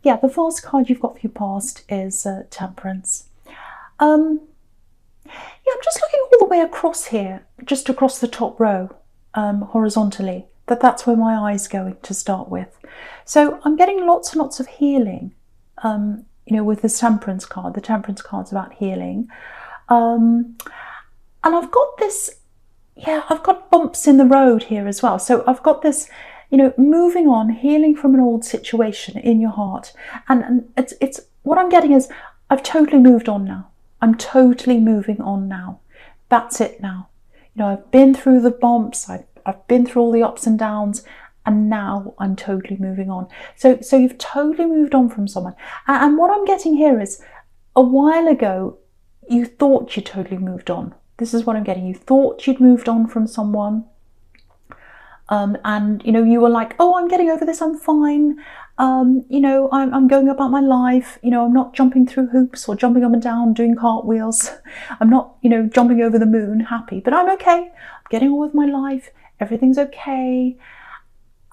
yeah, the vase card you've got for your past is Temperance. Yeah, I'm just looking all the way across here, just across the top row, horizontally. That's where my eye's going to start with. So I'm getting lots and lots of healing, with this Temperance card. The Temperance card's about healing. And I've got this, I've got bumps in the road here as well. So I've got this, moving on, healing from an old situation in your heart. And it's what I'm getting is I've totally moved on now. I'm totally moving on now. That's it now. I've been through the bumps, I've been through all the ups and downs, and now I'm totally moving on. So you've totally moved on from someone. And what I'm getting here is, a while ago, you thought you totally moved on. This is what I'm getting. You thought you'd moved on from someone. And you were like, oh, I'm getting over this, I'm fine. I'm going about my life. I'm not jumping through hoops or jumping up and down, doing cartwheels. I'm not, jumping over the moon, happy, but I'm okay. I'm getting on with my life. Everything's okay.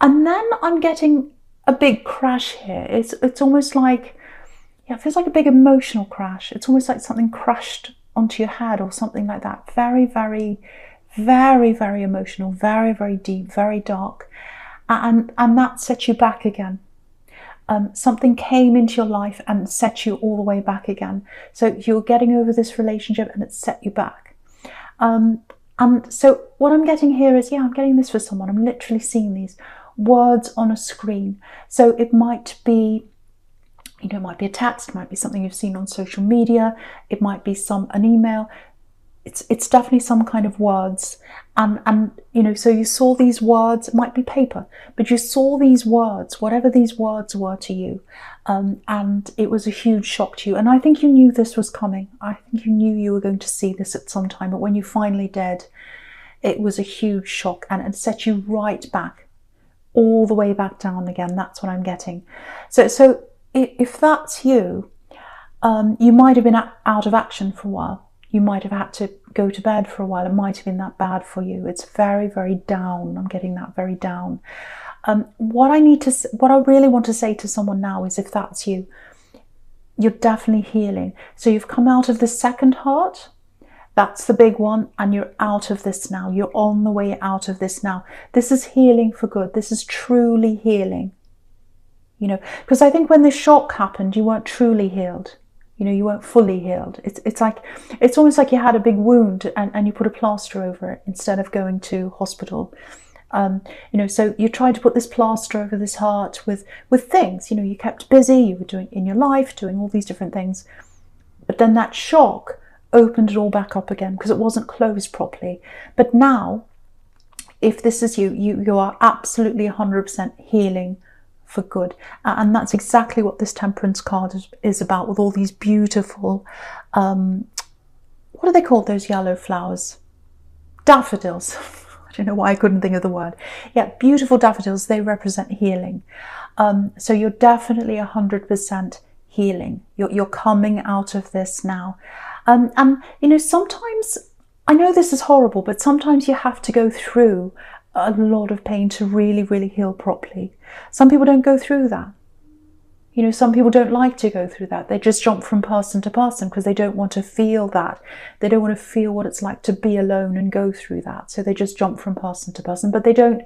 And then I'm getting a big crash here. It's almost like, it feels like a big emotional crash. It's almost like something crashed onto your head or something like that. Very, very, very, very emotional, very, very deep, very dark. And that set you back again. Something came into your life and set you all the way back again. So you're getting over this relationship and it set you back. And so what I'm getting here is, I'm getting this for someone. I'm literally seeing these words on a screen. So it might be, it might be a text, it might be something you've seen on social media, it might be an email. It's definitely some kind of words. And so you saw these words, it might be paper, but you saw these words, whatever these words were to you, and it was a huge shock to you. And I think you knew this was coming. I think you knew you were going to see this at some time, but when you finally did, it was a huge shock and it set you right back, all the way back down again. That's what I'm getting. So if that's you, you might have been out of action for a while. You might have had to go to bed for a while. It might have been that bad for you. It's very, very down. I'm getting that very down. What I really want to say to someone now is, if that's you, you're definitely healing. So you've come out of the second heart. That's the big one. And you're out of this now. You're on the way out of this now. This is healing for good. This is truly healing. Because I think when this shock happened, you weren't truly healed. You weren't fully healed. It's almost like you had a big wound and you put a plaster over it instead of going to hospital. So you tried to put this plaster over this heart with things. You kept busy. You were doing in your life, doing all these different things. But then that shock opened it all back up again because it wasn't closed properly. But now, if this is you are absolutely 100% healing for good. And that's exactly what this Temperance card is about, with all these beautiful, what are they called, those yellow flowers? Daffodils. I don't know why I couldn't think of the word. Yeah, beautiful daffodils, they represent healing. So you're definitely 100% healing. You're coming out of this now. And sometimes, I know this is horrible, but sometimes you have to go through a lot of pain to really, really heal properly. Some people don't go through that. Some people don't like to go through that. They just jump from person to person because they don't want to feel that. They don't want to feel what it's like to be alone and go through that. So they just jump from person to person, but they don't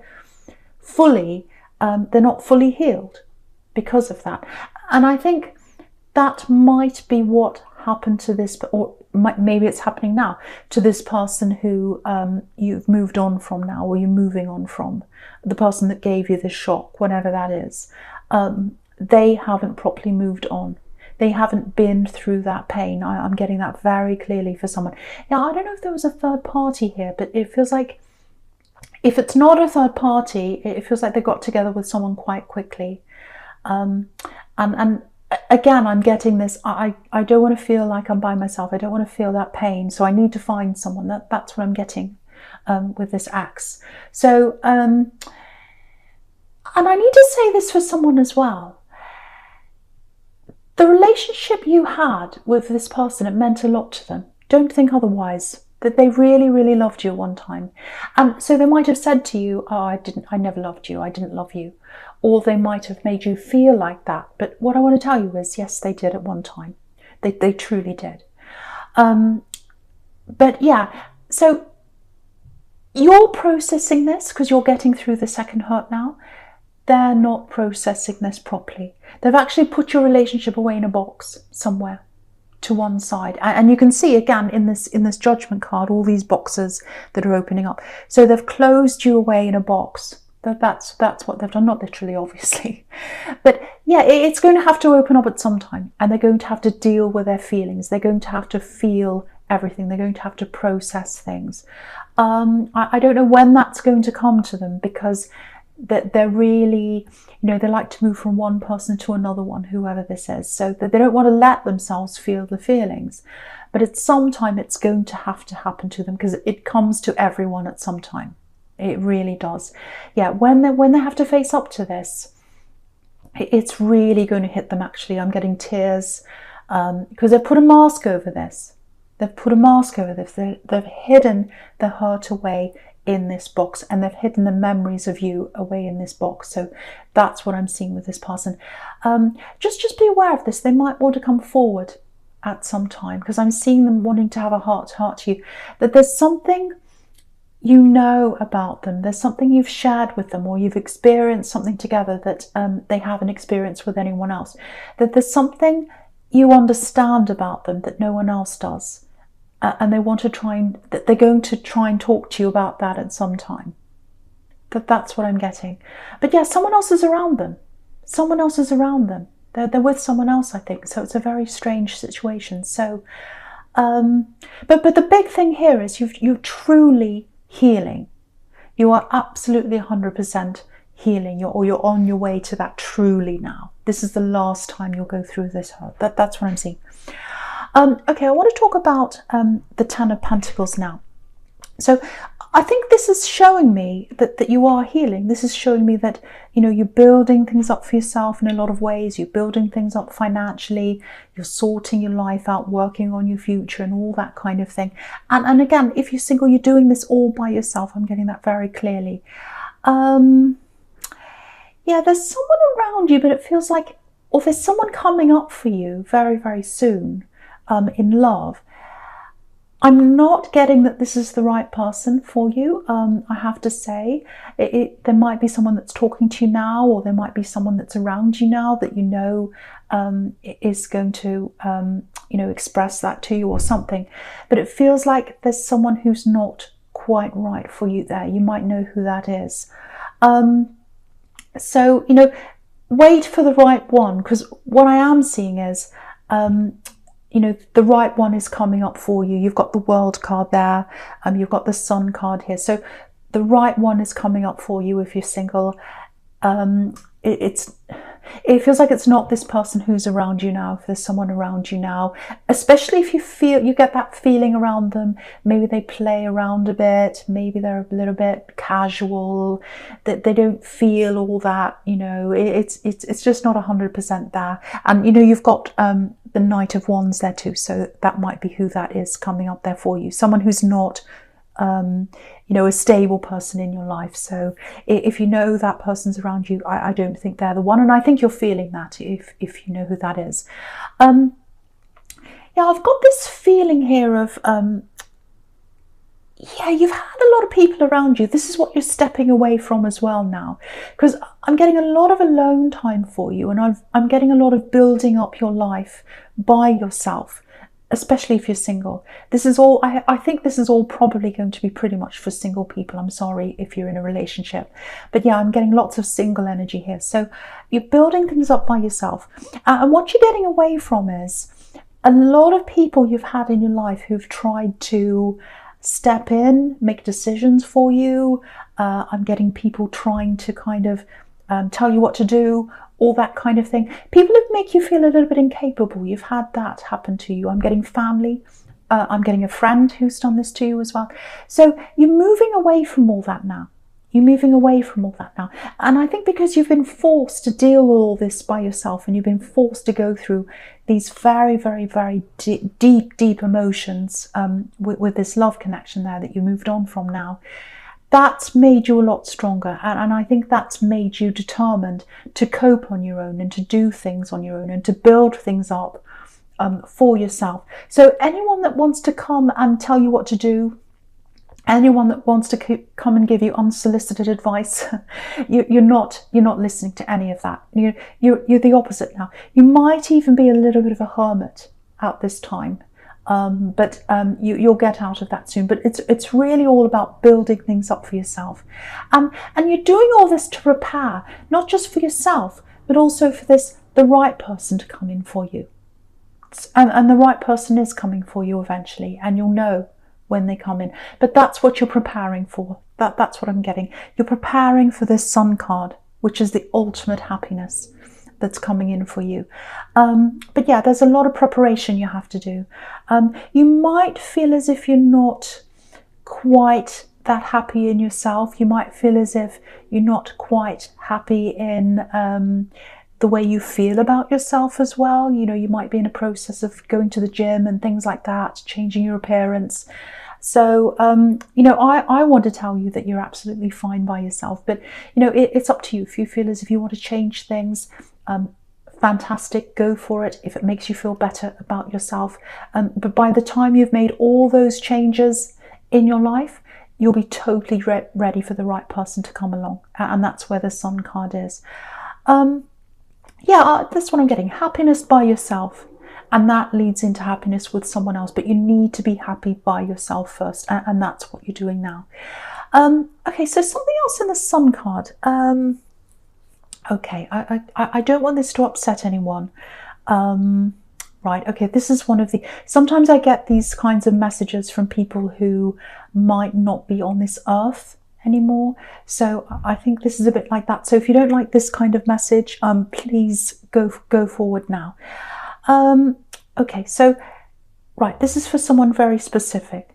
fully, they're not fully healed because of that. And I think that might be what happened to this, or maybe it's happening now, to this person who you've moved on from now, or you're moving on from, the person that gave you this shock, whatever that is. They haven't properly moved on. They haven't been through that pain. I'm getting that very clearly for someone. Now, I don't know if there was a third party here, but it feels like, if it's not a third party, it feels like they got together with someone quite quickly. And again, I'm getting this, I don't want to feel like I'm by myself. I don't want to feel that pain. So I need to find someone. That's what I'm getting with this axe. So, and I need to say this for someone as well. The relationship you had with this person, it meant a lot to them. Don't think otherwise. That they really, really loved you at one time. And so they might have said to you, oh, I never loved you, I didn't love you. or they might have made you feel like that. But what I want to tell you is, yes, they did at one time. They truly did. But yeah, so you're processing this because you're getting through the second hurt now. They're not processing this properly. They've actually put your relationship away in a box somewhere to one side. And you can see again in this judgment card, all these boxes that are opening up. So they've closed you away in a box. That's what they've done, not literally, obviously. But yeah, it's going to have to open up at some time, and they're going to have to deal with their feelings. They're going to have to feel everything. They're going to have to process things. I don't know when that's going to come to them, because that they're really, they like to move from one person to another one, whoever this is, so that they don't want to let themselves feel the feelings. But at some time it's going to have to happen to them, because it comes to everyone at some time. It really does. Yeah, when they have to face up to this, it's really going to hit them. Actually, I'm getting tears, because they've put a mask over this. They've put a mask over this. They've hidden the hurt away in this box, and they've hidden the memories of you away in this box. So that's what I'm seeing with this person. Just be aware of this. They might want to come forward at some time, because I'm seeing them wanting to have a heart-to-heart to you, that there's something you know about them. There's something you've shared with them, or you've experienced something together that they haven't experienced with anyone else. That there's something you understand about them that no one else does. And they want to they're going to try and talk to you about that at some time. That's what I'm getting. But yeah, someone else is around them. Someone else is around them. They're with someone else, I think. So it's a very strange situation. So, but the big thing here is you're truly healing. You are absolutely 100% healing. You're on your way to that truly now. This is the last time you'll go through this hurt. That's what I'm seeing. Okay, I want to talk about the Ten of Pentacles now. So I think this is showing me that you are healing. This is showing me that, you're building things up for yourself in a lot of ways. You're building things up financially. You're sorting your life out, working on your future and all that kind of thing. And again, if you're single, you're doing this all by yourself. I'm getting that very clearly. Yeah, there's someone around you, but it feels like, or there's someone coming up for you very, very soon. In love. I'm not getting that this is the right person for you. I have to say, there might be someone that's talking to you now, or there might be someone that's around you now that is going to express that to you or something. But it feels like there's someone who's not quite right for you there. You might know who that is. So wait for the right one, because what I am seeing is the right one is coming up for you. You've got the World card there. You've got the Sun card here. So the right one is coming up for you if you're single. It feels like it's not this person who's around you now. If there's someone around you now, especially if you get that feeling around them, maybe they play around a bit, maybe they're a little bit casual, that they don't feel all that, it's just not 100% there. And you've got the Knight of Wands there too, so that might be who that is coming up there for you. Someone who's not a stable person in your life. So if you know that person's around you, I don't think they're the one, and I think you're feeling that if you know who that is. Yeah, I've got this feeling here of yeah, you've had a lot of people around you. This is what you're stepping away from as well now, because I'm getting a lot of alone time for you, and I'm getting a lot of building up your life by yourself, especially if you're single. This is all, I think this is all probably going to be pretty much for single people. I'm sorry if you're in a relationship, but yeah, I'm getting lots of single energy here. So you're building things up by yourself, and what you're getting away from is a lot of people you've had in your life who've tried to step in, make decisions for you. I'm getting people trying to kind of tell you what to do, all that kind of thing. People who make you feel a little bit incapable. You've had that happen to you. I'm getting family. I'm getting a friend who's done this to you as well. So you're moving away from all that now. You're moving away from all that now. And I think because you've been forced to deal with all this by yourself, and you've been forced to go through these very, very, very deep emotions with this love connection there that you moved on from now, that's made you a lot stronger, and I think that's made you determined to cope on your own and to do things on your own and to build things up for yourself. So anyone that wants to come and tell you what to do, anyone that wants to come and give you unsolicited advice, you're not listening to any of that. You're the opposite now. You might even be a little bit of a hermit at this time, but you'll get out of that soon. But it's really all about building things up for yourself, and you're doing all this to prepare, not just for yourself, but also for the right person to come in for you. And the right person is coming for you eventually, and you'll know when they come in. But that's what you're preparing for. That's what I'm getting. You're preparing for this Sun card, which is the ultimate happiness that's coming in for you. But yeah, there's a lot of preparation you have to do. You might feel as if you're not quite that happy in yourself. You might feel as if you're not quite happy in the way you feel about yourself as well. You might be in a process of going to the gym and things like that, changing your appearance. So, I want to tell you that you're absolutely fine by yourself, but, it's up to you. If you feel as if you want to change things, fantastic, go for it, if it makes you feel better about yourself. But by the time you've made all those changes in your life, you'll be totally ready for the right person to come along. And that's where the Sun card is. That's what I'm getting. Happiness by yourself. And that leads into happiness with someone else. But you need to be happy by yourself first. And that's what you're doing now. Okay, so something else in the Sun card. Okay, I don't want this to upset anyone. Right, okay, this is one of the... Sometimes I get these kinds of messages from people who might not be on this earth anymore. So I think this is a bit like that. So if you don't like this kind of message, please go forward now. Okay, so right, this is for someone very specific.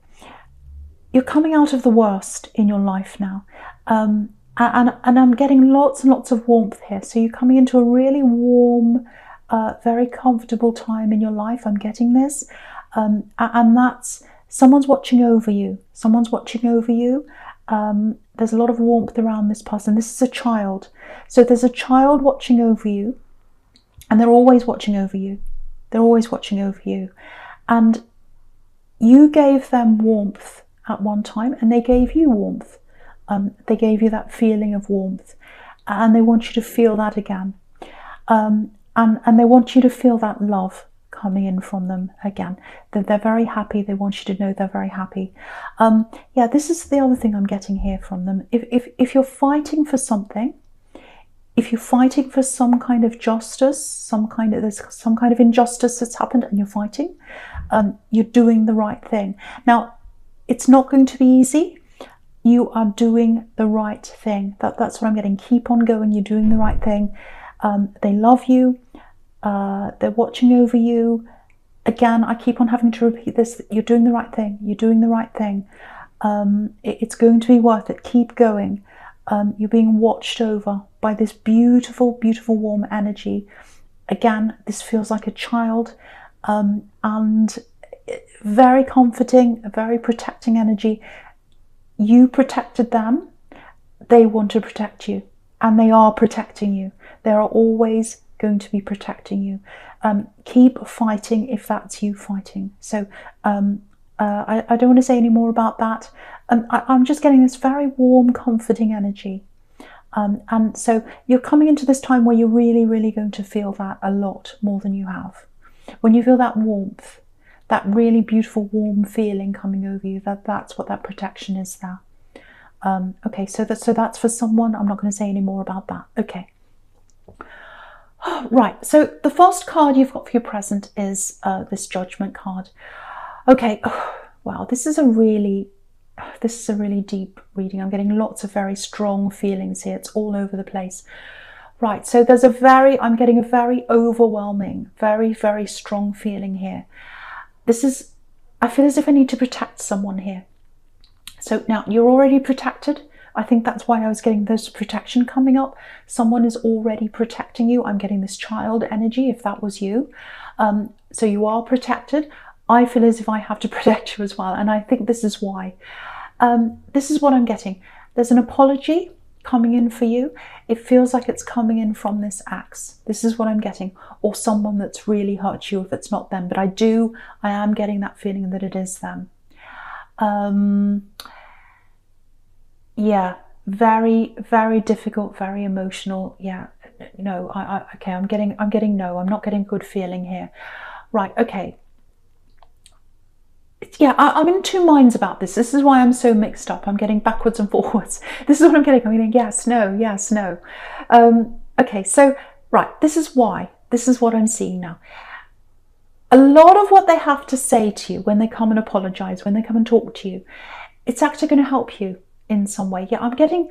You're coming out of the worst in your life now, and I'm getting lots and lots of warmth here. So you're coming into a really warm, very comfortable time in your life. I'm getting this, and that's someone's watching over you. Someone's watching over you. There's a lot of warmth around this person. This is a child. So there's a child watching over you, and they're always watching over you. They're always watching over you. And you gave them warmth at one time, and they gave you warmth. They gave you that feeling of warmth, and they want you to feel that again. And they want you to feel that love coming in from them again. They're very happy. They want you to know they're very happy. Yeah, this is the other thing I'm getting here from them. If you're fighting for something, if you're fighting for some kind of justice, there's some kind of injustice that's happened and you're fighting, you're doing the right thing. Now, it's not going to be easy. You are doing the right thing. That's what I'm getting. Keep on going. You're doing the right thing. They love you. They're watching over you. Again, I keep on having to repeat this. You're doing the right thing. You're doing the right thing. It's going to be worth it. Keep going. You're being watched over by this beautiful, beautiful, warm energy. Again, this feels like a child, and very comforting, a very protecting energy. You protected them. They want to protect you, and they are protecting you. They are always going to be protecting you. Keep fighting if that's you fighting. So I don't want to say any more about that. I'm just getting this very warm, comforting energy. And so you're coming into this time where you're really, really going to feel that a lot more than you have. When you feel that warmth, that really beautiful, warm feeling coming over you, that's what that protection is there. Okay, so that's for someone. I'm not going to say any more about that. Okay. Right, so the first card you've got for your present is this Judgment card. Okay, wow, this is a really deep reading. I'm getting lots of very strong feelings here. It's all over the place. Right, so I'm getting a very overwhelming, very, very strong feeling here. I feel as if I need to protect someone here. So now you're already protected. I think that's why I was getting this protection coming up. Someone is already protecting you. I'm getting this child energy, if that was you. So you are protected. I feel as if I have to protect you as well. And I think this is why. This is what I'm getting. There's an apology coming in for you. It feels like it's coming in from this ex. This is what I'm getting. Or someone that's really hurt you if it's not them. But I am getting that feeling that it is them. Yeah, very, very difficult, very emotional. Yeah, no, okay, I'm getting no. I'm not getting a good feeling here. Right, okay. Yeah, I'm in two minds about this. This is why I'm so mixed up. I'm getting backwards and forwards. This is what I'm getting. I'm getting yes, no, yes, no. Okay, so, right, this is why. This is what I'm seeing now. A lot of what they have to say to you when they come and apologize, when they come and talk to you, it's actually going to help you in some way. Yeah, I'm getting,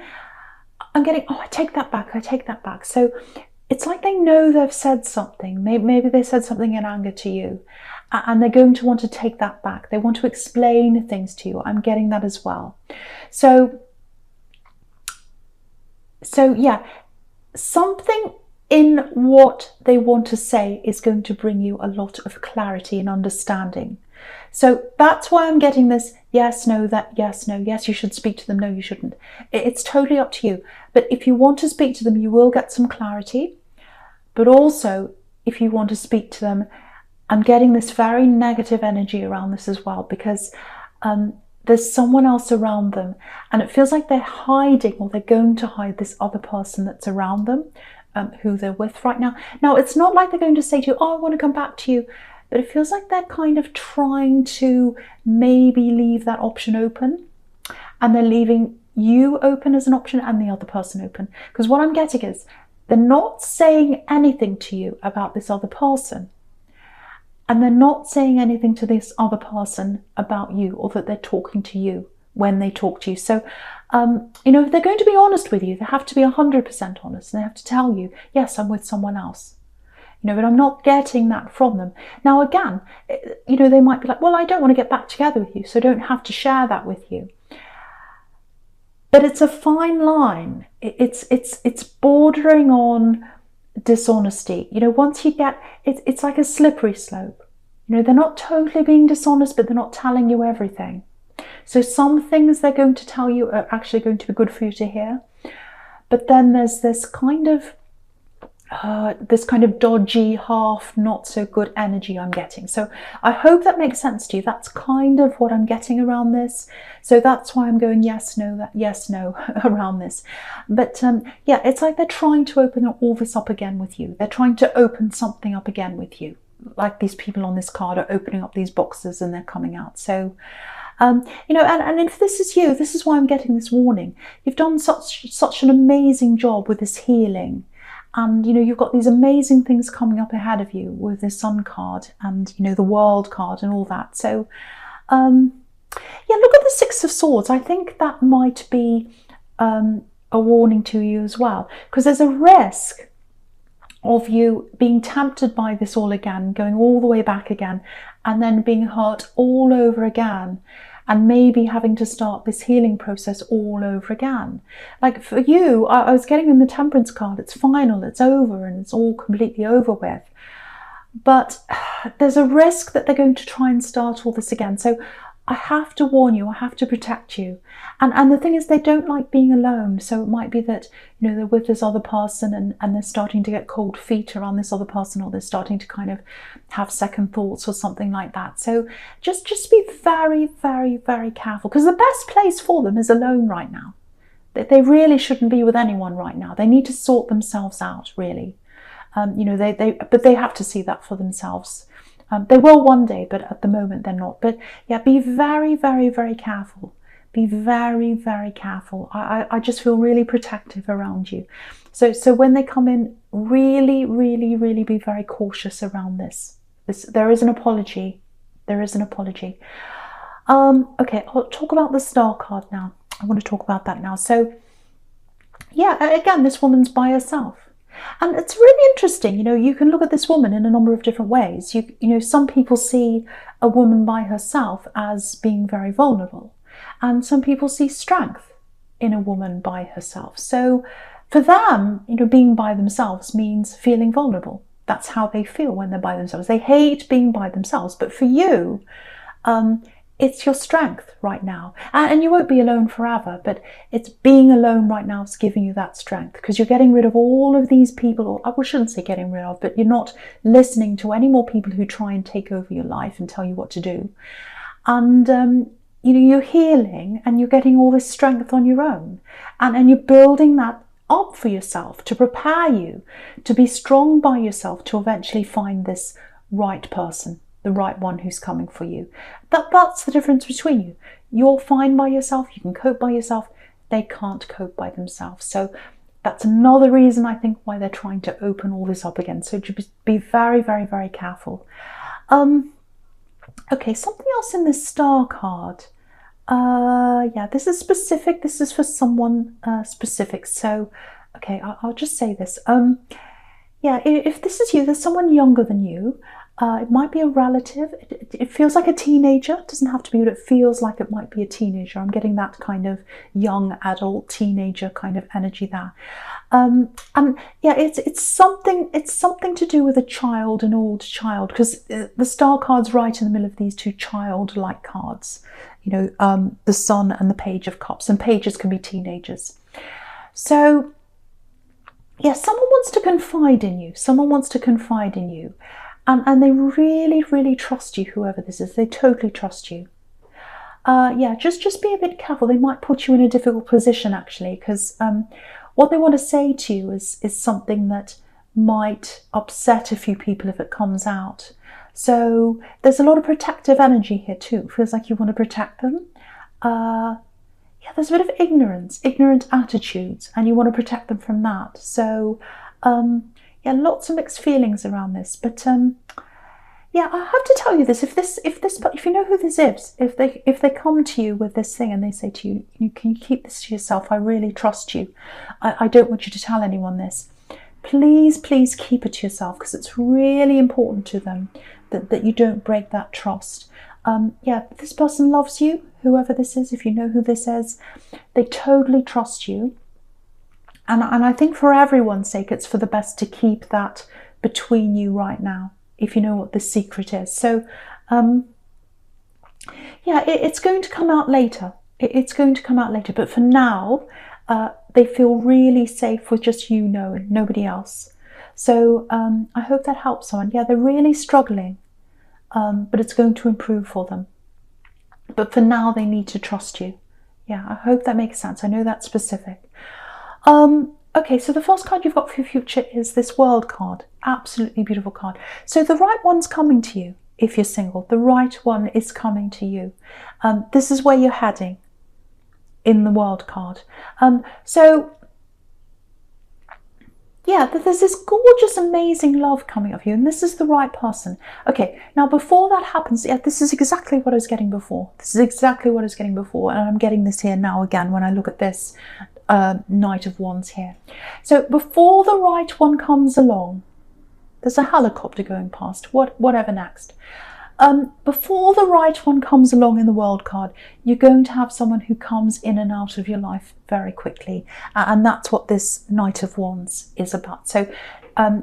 oh, I take that back. So it's like they know they've said something. Maybe they said something in anger to you, and they're going to want to take that back. They want to explain things to you. I'm getting that as well. So yeah, something in what they want to say is going to bring you a lot of clarity and understanding. So that's why I'm getting this yes, no, that yes, no, yes, you should speak to them, no, you shouldn't. It's totally up to you. But if you want to speak to them, you will get some clarity. But also, if you want to speak to them, I'm getting this very negative energy around this as well, because there's someone else around them, and it feels like they're hiding, or they're going to hide this other person that's around them, who they're with right now. Now, it's not like they're going to say to you, oh, I want to come back to you, but it feels like they're kind of trying to maybe leave that option open, and they're leaving you open as an option and the other person open. Because what I'm getting is they're not saying anything to you about this other person, and they're not saying anything to this other person about you, or that they're talking to you when they talk to you. So, you know, if they're going to be honest with you, they have to be 100% honest, and they have to tell you, yes, I'm with someone else. You know, but I'm not getting that from them. Now, again, you know, they might be like, well, I don't want to get back together with you, so I don't have to share that with you. But it's a fine line. It's bordering on dishonesty. You know, once you get, it's like a slippery slope. You know, they're not totally being dishonest, but they're not telling you everything. So some things they're going to tell you are actually going to be good for you to hear. But then there's this kind of dodgy, half not so good energy I'm getting. So I hope that makes sense to you. That's kind of what I'm getting around this. So that's why I'm going yes, no, that yes, no around this. But yeah, it's like they're trying to open all this up again with you. They're trying to open something up again with you. Like these people on this card are opening up these boxes and they're coming out. So you know, and if this is you, this is why I'm getting this warning. You've done such an amazing job with this healing. And, you know, you've got these amazing things coming up ahead of you with the Sun card and, you know, the World card and all that. So, yeah, look at the Six of Swords. I think that might be a warning to you as well, because there's a risk of you being tempted by this all again, going all the way back again, and then being hurt all over again, and maybe having to start this healing process all over again. Like for you, I was getting in the Temperance card, it's final, it's over, and it's all completely over with. But there's a risk that they're going to try and start all this again. So I have to warn you, I have to protect you. And the thing is, they don't like being alone. So it might be that, you know, they're with this other person and they're starting to get cold feet around this other person, or they're starting to kind of have second thoughts or something like that. So just be very, very, very careful, because the best place for them is alone right now. They really shouldn't be with anyone right now. They need to sort themselves out, really. You know, but they have to see that for themselves. They will one day, but at the moment they're not. But yeah, be very, very, very careful. Be very, very careful. I just feel really protective around you. So when they come in, really, really, really be very cautious around this. There is an apology. There is an apology. Okay, I'll talk about the Star card now. I want to talk about that now. So yeah, again, this woman's by herself. And it's really interesting, you know, you can look at this woman in a number of different ways. You know, some people see a woman by herself as being very vulnerable, and some people see strength in a woman by herself. So for them, you know, being by themselves means feeling vulnerable. That's how they feel when they're by themselves. They hate being by themselves. But for you, it's your strength right now. And you won't be alone forever, but it's being alone right now is giving you that strength, because you're getting rid of all of these people, or I shouldn't say getting rid of, but you're not listening to any more people who try and take over your life and tell you what to do. And you know, you're healing and you're getting all this strength on your own, and you're building that up for yourself to prepare you to be strong by yourself to eventually find this right person, the right one who's coming for you. That's the difference between you. You're fine by yourself, you can cope by yourself, they can't cope by themselves. So that's another reason I think why they're trying to open all this up again. So just be very, very, very careful. Okay, something else in this star card. Yeah, this is specific. This is for someone specific. So, okay, I'll just say this. Yeah, if this is you, there's someone younger than you. It might be a relative. It feels like a teenager. It doesn't have to be, but it feels like it might be a teenager. I'm getting that kind of young adult teenager kind of energy there. And yeah, it's something to do with a child, an old child, because the star card's right in the middle of these two childlike cards. You know, the Sun and the Page of Cups, and pages can be teenagers. So yeah, someone wants to confide in you. Someone wants to confide in you. And they really, really trust you, whoever this is. They totally trust you. Yeah, just be a bit careful. They might put you in a difficult position, actually, because what they want to say to you is something that might upset a few people if it comes out. So there's a lot of protective energy here too. It feels like you want to protect them. Yeah, there's a bit of ignorant attitudes, and you want to protect them from that. So yeah, lots of mixed feelings around this, but yeah, I have to tell you this: if you know who this is, if they come to you with this thing and they say to you, can you keep this to yourself? I really trust you. I don't want you to tell anyone this. Please, please keep it to yourself, because it's really important to them that you don't break that trust. Yeah, this person loves you, whoever this is. If you know who this is, they totally trust you. And I think for everyone's sake, it's for the best to keep that between you right now, if you know what the secret is. So, yeah, it's going to come out later. It's going to come out later. But for now, they feel really safe with just you knowing, nobody else. So I hope that helps someone. Yeah, they're really struggling, but it's going to improve for them. But for now, they need to trust you. Yeah, I hope that makes sense. I know that's specific. Okay, so the first card you've got for your future is this World card. Absolutely beautiful card. So the right one's coming to you if you're single. The right one is coming to you. This is where you're heading in the World card. So yeah, there's this gorgeous, amazing love coming of you, and this is the right person. Okay, now before that happens, yeah, this is exactly what I was getting before. This is exactly what I was getting before, and I'm getting this here now again when I look at this Knight of Wands here. So before the right one comes along, there's a helicopter going past, whatever next. Before the right one comes along in the World card, you're going to have someone who comes in and out of your life very quickly. And that's what this Knight of Wands is about. So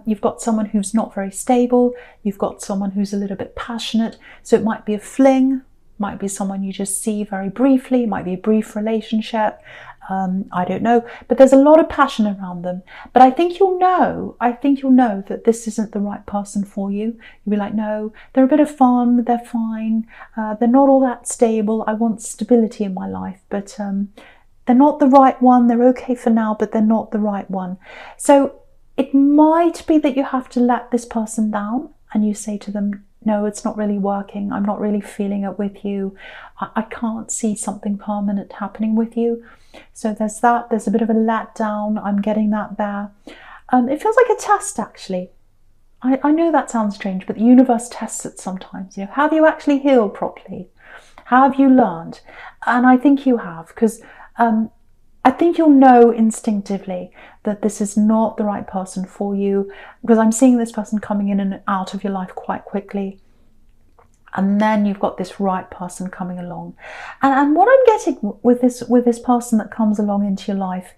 you've got someone who's not very stable. You've got someone who's a little bit passionate. So it might be a fling, might be someone you just see very briefly, might be a brief relationship. I don't know, but there's a lot of passion around them. But I think you'll know that this isn't the right person for you. You'll be like, no, they're a bit of fun, they're fine, they're not all that stable. I want stability in my life, but they're not the right one. They're okay for now, but they're not the right one. So it might be that you have to let this person down and you say to them, no, it's not really working. I'm not really feeling it with you. I can't see something permanent happening with you. So there's that. There's a bit of a letdown. I'm getting that there. It feels like a test, actually. I know that sounds strange, but the universe tests it sometimes. You know, have you actually healed properly? Have you learned? And I think you have, because I think you'll know instinctively that this is not the right person for you, because I'm seeing this person coming in and out of your life quite quickly. And then you've got this right person coming along. And what I'm getting with this person that comes along into your life,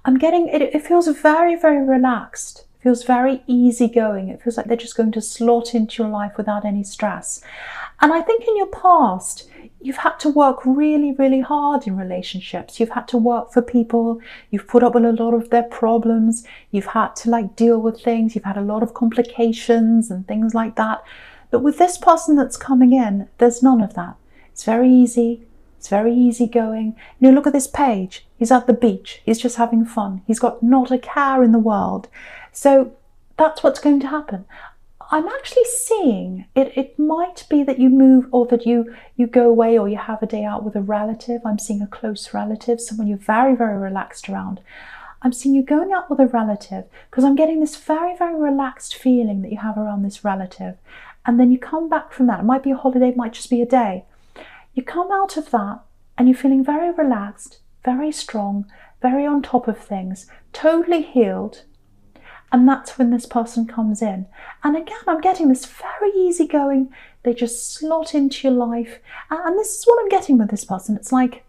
I'm getting, it feels very, very relaxed. It feels very easygoing. It feels like they're just going to slot into your life without any stress. And I think in your past, you've had to work really, really hard in relationships. You've had to work for people. You've put up with a lot of their problems. You've had to like deal with things. You've had a lot of complications and things like that. But with this person that's coming in, there's none of that. It's very easy. It's very easygoing. You know, look at this page. He's at the beach. He's just having fun. He's got not a care in the world. So that's what's going to happen. I'm actually seeing it might be that you move, or that you go away, or you have a day out with a relative. I'm seeing a close relative, someone you're very, very relaxed around. I'm seeing you going out with a relative, because I'm getting this very, very relaxed feeling that you have around this relative. And then you come back from that. It might be a holiday, it might just be a day. You come out of that and you're feeling very relaxed, very strong, very on top of things, totally healed. And that's when this person comes in. And again, I'm getting this very easygoing, they just slot into your life. And this is what I'm getting with this person. It's like,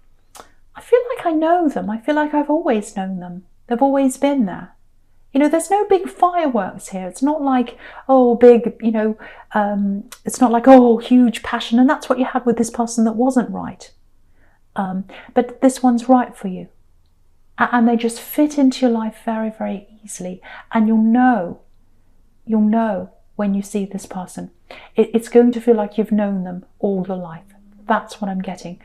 I feel like I know them. I feel like I've always known them. They've always been there. You know, there's no big fireworks here. It's not like, oh, big, you know, it's not like, oh, huge passion. And that's what you had with this person that wasn't right. But this one's right for you. And they just fit into your life very, very easily. And you'll know when you see this person. It's going to feel like you've known them all your life. That's what I'm getting.